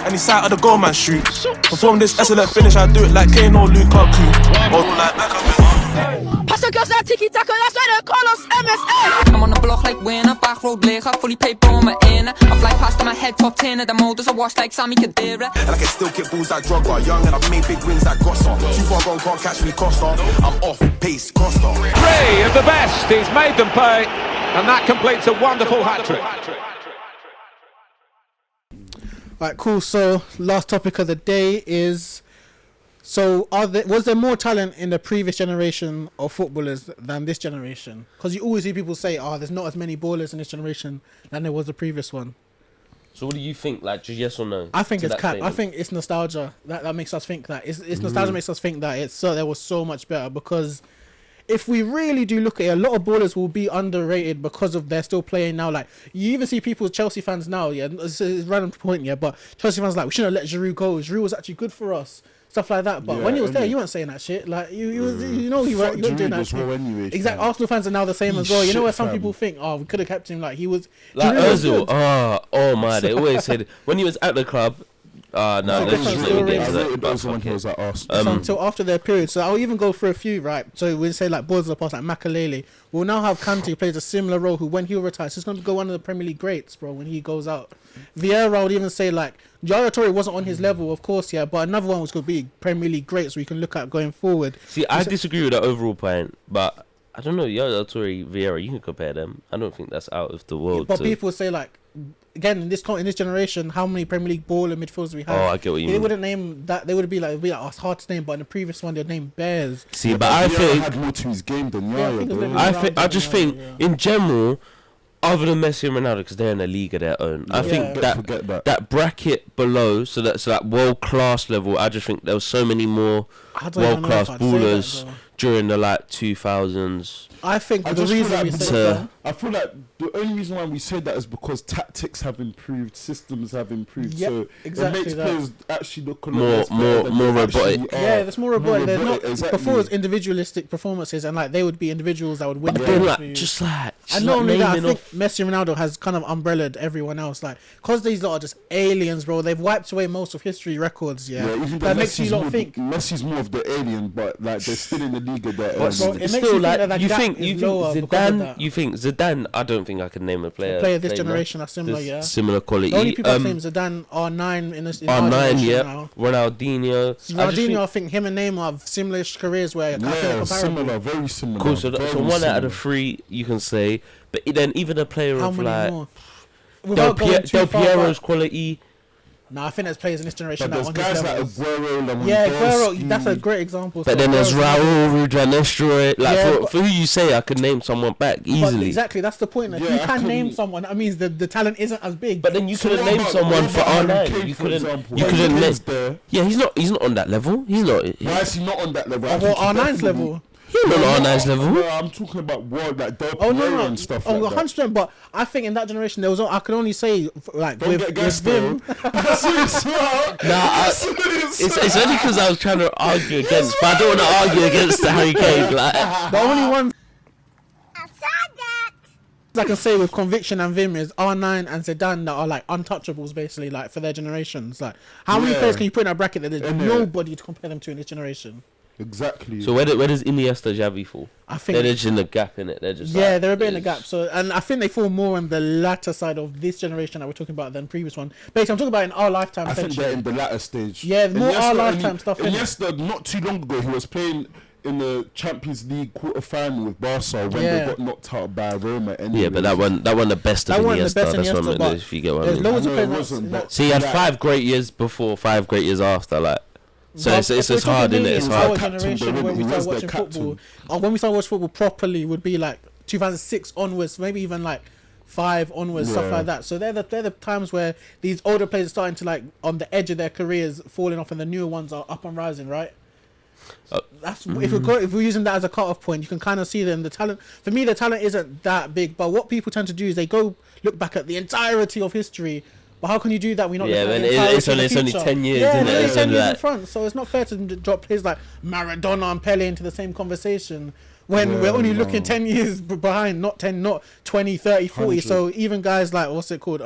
and he side of the goal man shoot. Perform this excellent finish, I do it like Kane or Lukaku. Or like Beckham. Pass the girls that tiki-taka, that's why they call us MSA. I'm on the block like winner, back road leger, fully paper on my inner. I fly past my head, top 10 of the motors, I wash like Sammy Khedira. And I can still kick balls like Drogba, young and I've made big wins like Gossa. Too far gone, can't catch me, Costa. I'm off, pace, Costa. 3 of the best, he's made them pay, and that completes a wonderful hat-trick. Right, cool. So, last topic of the day is... So, was there more talent in the previous generation of footballers than this generation? Because you always hear people say, there's not as many ballers in this generation than there was the previous one. So what do you think, like, just yes or no? I think it's cap. I think it's nostalgia. That makes us think that. It's nostalgia makes us think that there was so much better, because if we really do look at it, a lot of ballers will be underrated because of they're still playing now. Like, you even see people, Chelsea fans now, it's a random point, but Chelsea fans like, we shouldn't have let Giroud go. Giroud was actually good for us. Stuff like that, but when he was there, you weren't saying that shit. Like you weren't doing that shit. Anyway, exactly. Arsenal fans are now the same as well. You know where some people think, we could have kept him. Like he was like Ozil. Oh my! They always said when he was at the club. No, let's just let me get to that. Until after their period. So I'll even go through a few, right? So we'll say like boys of the past, like Makalele. We'll now have Kante, who plays a similar role, who when he retires, he's going to go one of the Premier League greats, bro, when he goes out. Vieira, I would even say like Yaya Toure wasn't on his level, of course, but another one was going to be Premier League great, so we can look at going forward. See, I disagree with the overall point, but I don't know, Yaya Toure, Vieira, you can compare them. I don't think that's out of the world. But people say like, again, in this generation, how many Premier League baller midfielders we have? Oh, I get what you mean. They wouldn't name that. They would be like, it's hard to name. But in the previous one, they'd name Bears. See, but I think had more to his game than Yaya. I just think in general, other than Messi and Ronaldo, because they're in a league of their own, I think that bracket below, so that world class level, I just think there was so many more world class ballers during the 2000s. I think the reason we say that, I feel like the only reason why we say that is because tactics have improved, systems have improved, so exactly it makes players actually look a lot more robotic. Yeah, there's more robotic. They're not before it was individualistic performances, and like they would be individuals that would win. But then and not only that, I think Messi and Ronaldo has kind of umbrellaed everyone else, like because these lot are just aliens, bro. They've wiped away most of history records. Even that makes you not think Messi's more of the alien, but like they're still in the league of their own. It makes you think that you think Zidane? I don't think I can name a player this generation are similar, similar quality. The only people I've named Zidane R9 in R9, now. Ronaldinho. I think him and Neymar have similar careers where similar, very similar. Cool. So one out of the three you can say, but then even a player of like Del Piero's quality. No, I think there's players in this generation that on guys like Aguero, Aguero, that's a great example. But then there's Raul, Ruud van Nistelrooy. Like for who you say, I could name someone back easily. Exactly, that's the point. Like, you can name someone. That means the talent isn't as big. But then you couldn't name someone for R9. You couldn't name. Yeah, he's not on that level. He's not. Why is he not on that level? R9's level. He's not on R9's level. No, I'm talking about world like Del Piero and stuff like that. 100%. But I think in that generation there was. I can only say like with him. It's only because I was trying to argue against, but I don't want to argue against the Harry Kane. Like the only one I can say with conviction and vim is R9 and Zidane that are like untouchables basically, like for their generations. Like how many players can you put in that bracket that there's nobody to compare them to in this generation? Exactly. So where does Iniesta, Xavi fall? I think they're just in the gap, in it. They're just they're a bit in the gap. So and I think they fall more on the latter side of this generation that we're talking about than the previous one. Basically, I'm talking about in our lifetime. I think they're in the latter stage. Yeah, more our lifetime stuff. Iniesta, not too long ago, he was playing in the Champions League quarter-final with Barca when they got knocked out by Roma. Anyway. Yeah, but that one the best of Iniesta. That's one, if you get what I mean. Loads of players. See, he had 5 great years before, 5 great years after, like. So it's hard, isn't it? It's hard. Our generation when we started watching football, when we started watching football properly, would be like 2006 onwards, maybe even like 5 onwards, stuff like that. So they're the times where these older players are starting to like on the edge of their careers, falling off, and the newer ones are up and rising, right? That's if we're using that as a cut-off point, you can kind of see them. The talent for me, the talent isn't that big, but what people tend to do is they go look back at the entirety of history. But how can you do that? We're not. Yeah, when it's only 10 years, isn't it? It's 10 years in front, so it's not fair to drop players like Maradona and Pele into the same conversation when we're only looking 10 years behind, not 10, not 20, 30, 40. 100. So even guys like what's it called,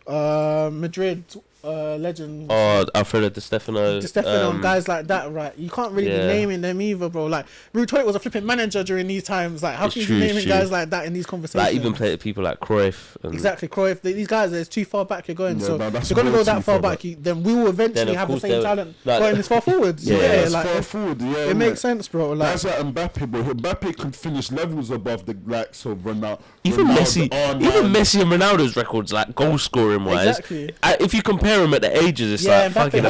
Madrid. legends. Oh, Alfredo Di Stefano. And guys like that, right? You can't really be naming them either, bro. Like, Ruud Hoyt was a flipping manager during these times. Like, how can you be naming guys like that in these conversations? Like, even play people like Cruyff. Exactly, Cruyff. These guys, it's too far back you're going. So if you're going to go that far back, then we will eventually have the same talent going this far forwards. Like, far forward, it makes sense, bro. Like, that's like Mbappe, bro. Mbappe can finish levels above the likes of Ronaldo. Even Messi and Ronaldo's records, like goal scoring wise. Exactly. If you compare them at the ages, it's like fucking.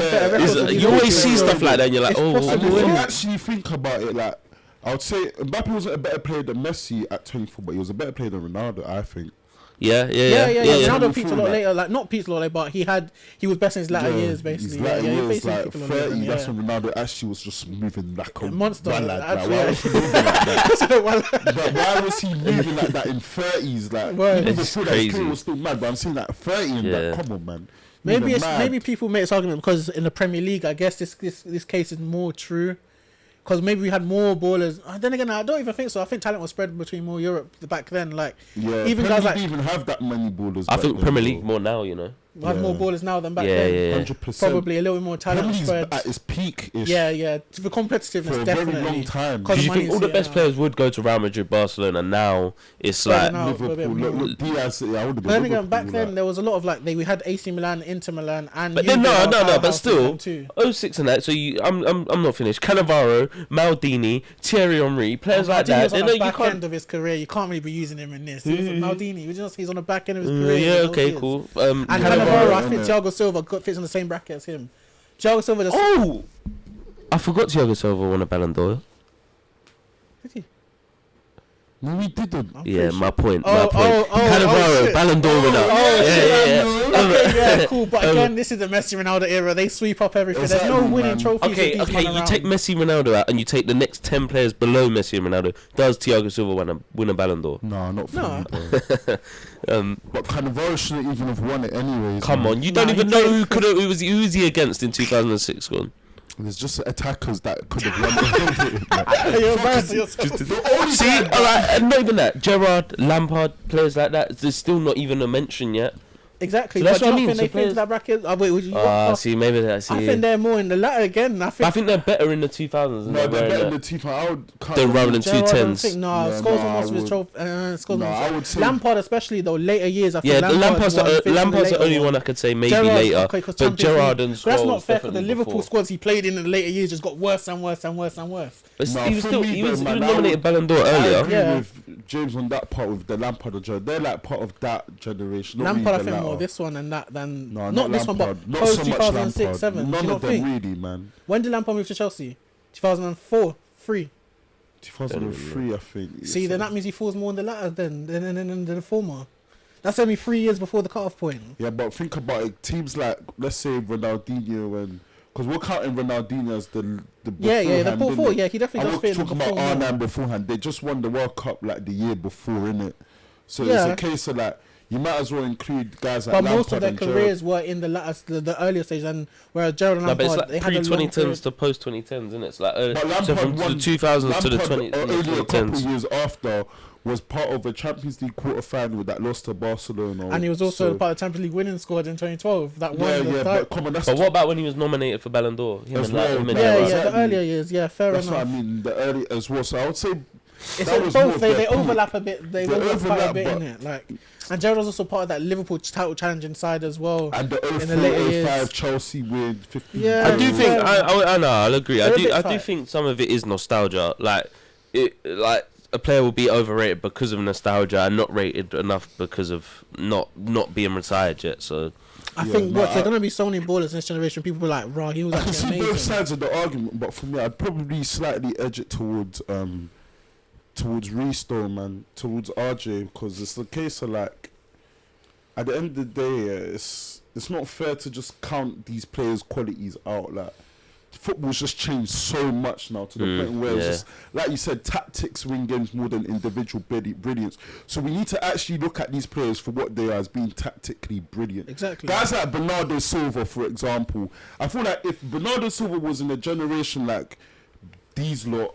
You always see stuff like that, and you're like, And if you actually think about it, like, I would say Mbappe wasn't a better player than Messi at 24, but he was a better player than Ronaldo, I think. Yeah. Ronaldo peaked a lot later, like not peaked a lot later, but he was best in his latter years, basically. His latter years, like 30, that's when Ronaldo actually was just moving like a monster. Why was he moving like that? Why was he moving like that in 30s? Like, even before that, his career was still mad, but I'm seeing like 30 and like, come on, man. Maybe people make this argument because in the Premier League, I guess this case is more true. Because maybe we had more ballers. Then again, I don't even think so. I think talent was spread between more Europe back then. Like, even guys like, didn't even have that many ballers. I think Premier League more now, you know. We have more ballers now than back then. 100%. Probably a little bit more talent spread. At its peak-ish. Yeah. For competitiveness, for a definitely. very long time. Because you think all the best players would go to Real Madrid, Barcelona. Now it's like Liverpool. Look, Diaz. I would have been Liverpool. Back then, there was a lot of like we had AC Milan, Inter Milan, and. But then no. But still, 06 and that. So I'm not finished. Cannavaro, Maldini, Thierry Henry, players like that. He's on the back end of his career. You can't really be using him in this. Maldini, he's on the back end of his career. Yeah, okay, cool. And Cannavaro, I think Thiago Silva fits in the same bracket as him. Thiago Silva just... Oh! I forgot Thiago Silva won a Ballon d'Or. Did he? No, he didn't. Yeah, my point. Cannavaro, Ballon d'Or winner. Yeah, cool. But again, this is the Messi Ronaldo era. They sweep up everything. There's no winning trophies. Okay. You take Messi Ronaldo out, and you take the next 10 players below Messi and Ronaldo. Does Thiago Silva win a Ballon d'Or? No, not for me, bro. But Cannavaro shouldn't even have won it anyways. Come on, you don't even know who was he against in 2006 one. There's just attackers that could have won. You're embarrassing yourself. See, alright, and not even that. Gerrard, Lampard, players like that. There's still not even a mention yet. Exactly. So that's what I mean. They fit into that bracket. See, maybe that's. I think they're more in the latter again. I think they're better in the 2000s. No, they're better in the 2000s. Than rather than 210s. Scholes on most of his trophies. I would say Lampard, especially though later years. I think Lampard's the only one I could say maybe later. But Gerrard and Scholes. That's not fair because the Liverpool squads he played in the later years just got worse and worse and worse and worse. He was nominated Ballon d'Or earlier. I agree with James on that part with the Lampard and Gerrard. They're like part of that generation. Lampard, I think more this one and that than not this one, but not post so much 2006, 2007. None of them really, man. When did Lampard move to Chelsea? 2004, 2003, I think. See, then that means he falls more in the latter than the former. That's only 3 years before the cut-off point. Yeah, but think about it. Teams like, let's say Ronaldinho and... Because we're counting Ronaldinho as the the before. Yeah, he definitely does fit in the talking about R9 beforehand. They just won the World Cup like the year before, innit? So it's a case of like, you might as well include guys like Lampard. But most of their careers were in the earlier stage, and whereas Gerrard and Lampard, but it's like pre-2010s to post-2010s, isn't it? It's like so from the 2000s to the 2010s. Only a couple years after was part of a Champions League quarter-final that lost to Barcelona. And he was also part of the Champions League winning squad in 2012. But what about when he was nominated for Ballon d'Or? The earlier years. Yeah, fair enough. That's what I mean, the early as well. So I would say it's both. They overlap a bit. They overlap quite a bit in it. Like, and Gerrard was also part of that Liverpool title challenging side as well. And the 04-05 Chelsea win 15. Yeah, I do think I know. I'll agree. I do think some of it is nostalgia. Like a player will be overrated because of nostalgia and not rated enough because of not being retired yet. So I think there are going to be so many ballers in this generation. People be like, "Raw, he was actually amazing." I can see both sides of the argument, but for me, I'd probably slightly edge it towards Reece though, man, towards RJ, because it's the case of like, at the end of the day, it's not fair to just count these players' qualities out. Like, football's just changed so much now to the point where it's just, like you said, tactics win games more than individual brilliance. So we need to actually look at these players for what they are, as being tactically brilliant. Exactly. Guys like Bernardo Silva, for example, I feel like if Bernardo Silva was in a generation like these lot,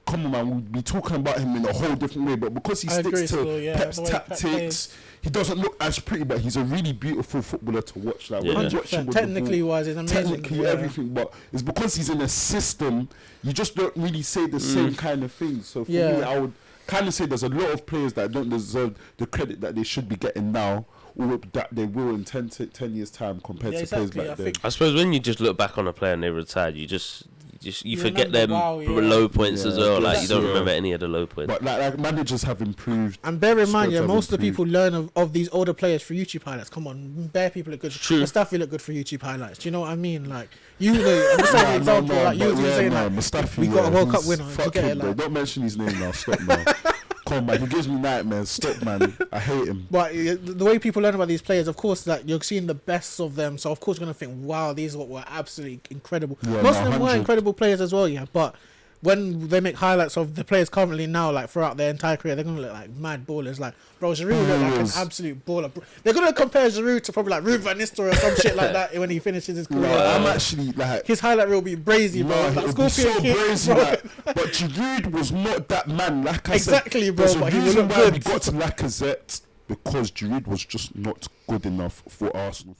come on, man, we'd be talking about him in a whole different way. But because he sticks to Pep's tactics, he doesn't look as pretty, but he's a really beautiful footballer to watch. Like, 100%. Technically wise, it's amazing. Technically, everything. But it's because he's in a system, you just don't really say the same kind of things. So for me, I would kind of say there's a lot of players that don't deserve the credit that they should be getting now, or that they will in 10 years' time compared to players back then. I suppose when you just look back on a player and they retired, you forget them low points as well. Like, you don't remember any of the low points. But like managers have improved. And bear in mind, most of the people learn of these older players through YouTube highlights. Come on, bare people look good. True. Mustafi look good for YouTube highlights. Do you know what I mean? Like, you know, I'm just saying an example. Like, you were saying, like, Mustafi, we got a World Cup winner. Fuck him, bro. Don't mention his name now. Stop now. Come on, man. He gives me nightmares. Stop, man. I hate him. But the way people learn about these players, of course, that you're seeing the best of them. So, of course, you're going to think, wow, these were absolutely incredible. Yeah, most of them were incredible players as well, yeah. But when they make highlights of the players currently now, like throughout their entire career, they're going to look like mad ballers. Like, bro, Giroud looked like an absolute baller. They're going to compare Giroud to probably like Ruud van Nistelrooy or some shit like that when he finishes his career. I'm actually like... His highlight reel will be brazy, bro. Like, it would be so brazy, like, but Giroud was not that man. Like I exactly, said, bro. There's but a he reason looked why good. we got to Lacazette, because Giroud was just not good enough for Arsenal.